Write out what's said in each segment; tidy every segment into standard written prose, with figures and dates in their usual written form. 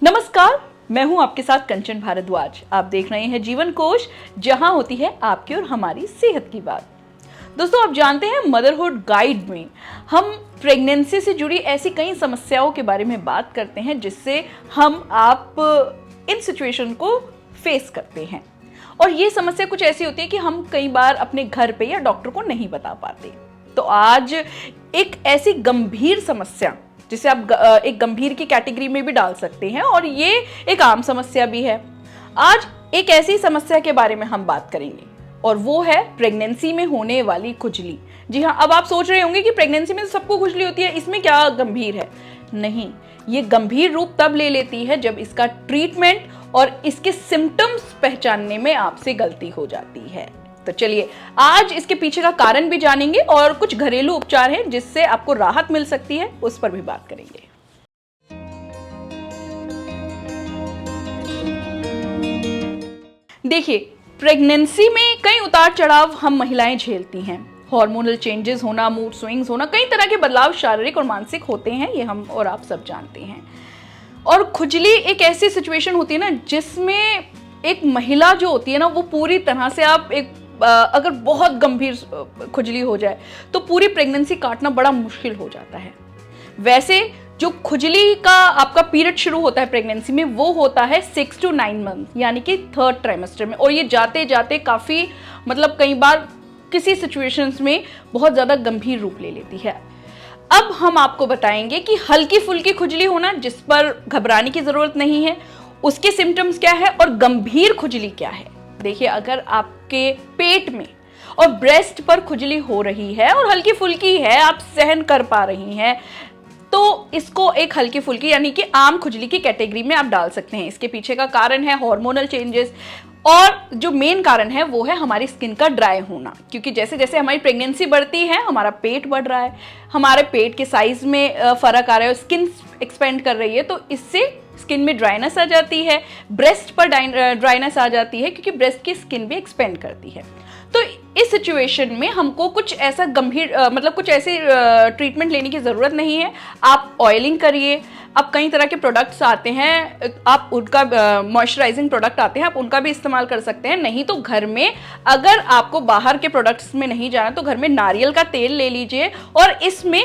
नमस्कार, मैं हूं आपके साथ कंचन भारद्वाज। आप देख रहे हैं जीवन कोश, जहां होती है आपकी और हमारी सेहत की बात। दोस्तों, आप जानते हैं मदरहुड गाइड में हम प्रेगनेंसी से जुड़ी ऐसी कई समस्याओं के बारे में बात करते हैं जिससे आप इन सिचुएशन को फेस करते हैं। और ये समस्या कुछ ऐसी होती है कि हम कई बार अपने घर पे या डॉक्टर को नहीं बता पाते। तो आज एक ऐसी गंभीर समस्या जिसे आप एक गंभीर की कैटेगरी में भी डाल सकते हैं, और ये एक आम समस्या भी है। आज एक ऐसी समस्या के बारे में हम बात करेंगे और वो है प्रेगनेंसी में होने वाली खुजली। जी हाँ, अब आप सोच रहे होंगे कि प्रेगनेंसी में सबको खुजली होती है, इसमें क्या गंभीर है। नहीं, ये गंभीर रूप तब ले लेती है जब इसका ट्रीटमेंट और इसके सिम्टम्स पहचानने में आपसे गलती हो जाती है। तो चलिए आज इसके पीछे का कारण भी जानेंगे और कुछ घरेलू उपचार हैं जिससे आपको राहत मिल सकती है, उस पर भी बात करेंगे। देखिए, प्रेगनेंसी में कई उतार चढ़ाव हम महिलाएं झेलती हैं। हार्मोनल चेंजेस होना, मूड स्विंग्स होना, कई तरह के बदलाव शारीरिक और मानसिक होते हैं, ये हम और आप सब जानते हैं। और खुजली एक ऐसी सिचुएशन होती है ना जिसमें एक महिला जो होती है ना, वो पूरी तरह से अगर बहुत गंभीर खुजली हो जाए तो पूरी प्रेगनेंसी काटना बड़ा मुश्किल हो जाता है। वैसे जो खुजली का आपका पीरियड शुरू होता है प्रेगनेंसी में, वो होता है 6 to 9 मंथ, यानी कि थर्ड ट्राइमेस्टर में। और ये जाते जाते काफ़ी कई बार किसी सिचुएशंस में बहुत ज़्यादा गंभीर रूप ले लेती है। अब हम आपको बताएंगे कि हल्की फुल्की खुजली होना, जिस पर घबराने की ज़रूरत नहीं है, उसके सिम्टम्स क्या है और गंभीर खुजली क्या है। देखिए, अगर आपके पेट में और ब्रेस्ट पर खुजली हो रही है और हल्की फुल्की है, आप सहन कर पा रही हैं, तो इसको एक हल्की फुल्की यानी कि आम खुजली की कैटेगरी में आप डाल सकते हैं। इसके पीछे का कारण है हार्मोनल चेंजेस, और जो मेन कारण है वो है हमारी स्किन का ड्राई होना। क्योंकि जैसे जैसे हमारी प्रेगनेंसी बढ़ती है, हमारा पेट बढ़ रहा है, हमारे पेट के साइज में फर्क आ रहा है, स्किन एक्सपेंड कर रही है, तो इससे स्किन में ड्राइनेस आ जाती है, ब्रेस्ट पर ड्राइनेस आ जाती है, क्योंकि ब्रेस्ट की स्किन भी एक्सपेंड करती है। तो इस सिचुएशन में हमको कुछ ऐसा गंभीर कुछ ऐसी ट्रीटमेंट लेने की ज़रूरत नहीं है। आप ऑयलिंग करिए, अब कई तरह के प्रोडक्ट्स आते हैं, आप उनका मॉइस्चराइजिंग प्रोडक्ट आते हैं, आप उनका भी इस्तेमाल कर सकते हैं। नहीं तो घर में, अगर आपको बाहर के प्रोडक्ट्स में नहीं जाना, तो घर में नारियल का तेल ले लीजिए और इसमें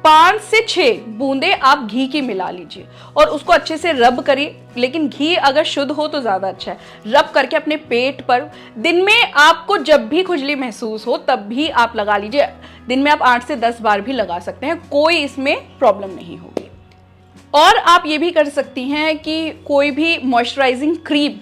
5 से 6 बूंदे आप घी की मिला लीजिए और उसको अच्छे से रब करिए। लेकिन घी अगर शुद्ध हो तो ज़्यादा अच्छा है। रब करके अपने पेट पर दिन में आपको जब भी खुजली महसूस हो तब भी आप लगा लीजिए। दिन में आप 8 से 10 बार भी लगा सकते हैं, कोई इसमें प्रॉब्लम नहीं होगी। और आप ये भी कर सकती हैं कि कोई भी मॉइस्चराइजिंग क्रीम,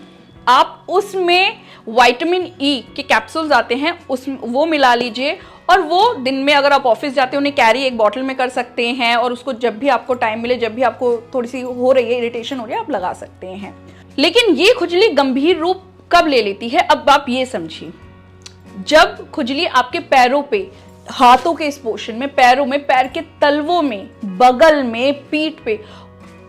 आप उसमें विटामिन ई के कैप्सूल्स आते हैं, वो मिला लीजिए। और वो दिन में अगर आप ऑफिस जाते हैं, उन्हें कैरी एक बॉटल में कर सकते हैं, और उसको जब भी आपको टाइम मिले, जब भी आपको थोड़ी सी हो रही है, इरिटेशन हो रही है, आप लगा सकते हैं। लेकिन ये खुजली गंभीर रूप कब ले लेती है, अब आप ये समझिए। जब खुजली आपके पैरों पे, हाथों के इस पोर्शन में, पैरों में, पैर के तलवों में, बगल में, पीठ पे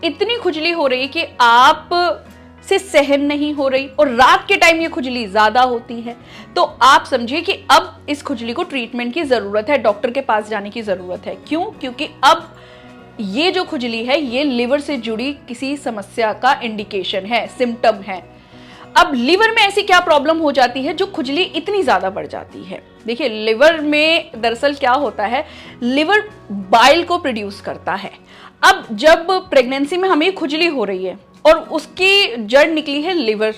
इतनी खुजली हो रही है कि आप से सहन नहीं हो रही, और रात के टाइम ये खुजली ज्यादा होती है, तो आप समझिए कि अब इस खुजली को ट्रीटमेंट की जरूरत है, डॉक्टर के पास जाने की जरूरत है। क्यों? क्योंकि अब ये जो खुजली है, ये लिवर से जुड़ी किसी समस्या का इंडिकेशन है, सिम्टम है। अब लिवर में ऐसी क्या प्रॉब्लम हो जाती है जो खुजली इतनी ज्यादा बढ़ जाती है? देखिए, लिवर में दरअसल क्या होता है, लिवर बाइल को प्रोड्यूस करता है। अब जब प्रेगनेंसी में हमें खुजली हो रही है और उसकी जड़ निकली है लिवर,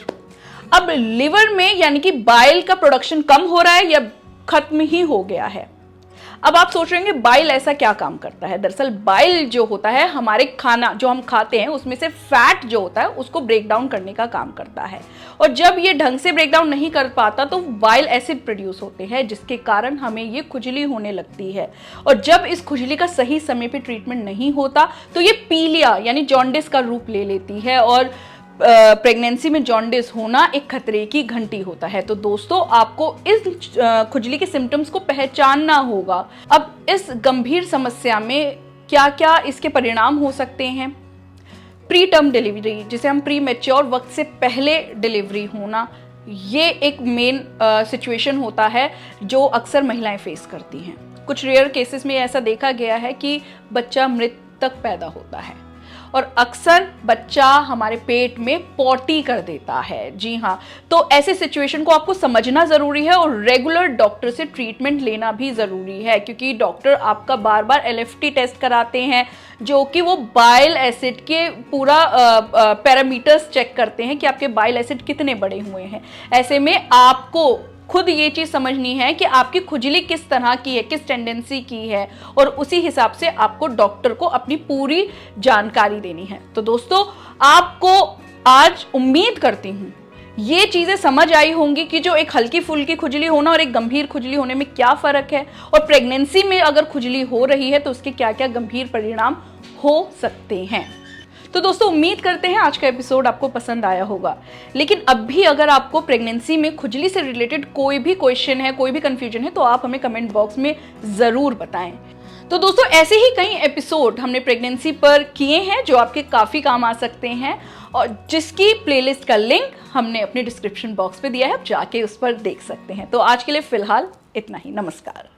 अब लिवर में यानी कि बाइल का प्रोडक्शन कम हो रहा है या खत्म ही हो गया है। अब आप सोच रहे हैं बाइल ऐसा क्या काम करता है? दरअसल बाइल जो होता है, हमारे खाना जो हम खाते हैं उसमें से फैट जो होता है उसको ब्रेक डाउन करने का काम करता है, और जब ये ढंग से ब्रेक डाउन नहीं कर पाता तो बाइल एसिड प्रोड्यूस होते हैं, जिसके कारण हमें ये खुजली होने लगती है। और जब इस खुजली का सही समय पे ट्रीटमेंट नहीं होता तो ये पीलिया यानी जॉन्डिस का रूप ले लेती है, और प्रेगनेंसी में जॉन्डिस होना एक खतरे की घंटी होता है। तो दोस्तों, आपको इस खुजली के सिम्टम्स को पहचानना होगा। अब इस गंभीर समस्या में क्या क्या इसके परिणाम हो सकते हैं? प्री टर्म डिलीवरी, जिसे हम प्री मैच्योर, वक्त से पहले डिलीवरी होना, ये एक मेन सिचुएशन होता है जो अक्सर महिलाएं फेस करती हैं। कुछ रेयर केसेस में ऐसा देखा गया है कि बच्चा मृत तक पैदा होता है। और अक्सर बच्चा हमारे पेट में पॉटी कर देता है। जी हाँ, तो ऐसे सिचुएशन को आपको समझना ज़रूरी है और रेगुलर डॉक्टर से ट्रीटमेंट लेना भी ज़रूरी है, क्योंकि डॉक्टर आपका बार बार LFT टेस्ट कराते हैं, जो कि वो बाइल एसिड के पूरा पैरामीटर्स चेक करते हैं कि आपके बाइल एसिड कितने बड़े हुए हैं। ऐसे में आपको खुद ये चीज़ समझनी है कि आपकी खुजली किस तरह की है, किस टेंडेंसी की है, और उसी हिसाब से आपको डॉक्टर को अपनी पूरी जानकारी देनी है। तो दोस्तों, आपको आज उम्मीद करती हूँ ये चीज़ें समझ आई होंगी कि जो एक हल्की फुल्की खुजली होना और एक गंभीर खुजली होने में क्या फ़र्क है, और प्रेगनेंसी में अगर खुजली हो रही है तो उसके क्या क्या गंभीर परिणाम हो सकते हैं। तो दोस्तों, उम्मीद करते हैं आज का एपिसोड आपको पसंद आया होगा। लेकिन अब भी अगर आपको प्रेगनेंसी में खुजली से रिलेटेड कोई भी क्वेश्चन है, कोई भी कंफ्यूजन है, तो आप हमें कमेंट बॉक्स में ज़रूर बताएं। तो दोस्तों, ऐसे ही कई एपिसोड हमने प्रेगनेंसी पर किए हैं जो आपके काफ़ी काम आ सकते हैं, और जिसकी प्लेलिस्ट का लिंक हमने अपने डिस्क्रिप्शन बॉक्स पे दिया है, आप जाके उस पर देख सकते हैं। तो आज के लिए फ़िलहाल इतना ही। नमस्कार।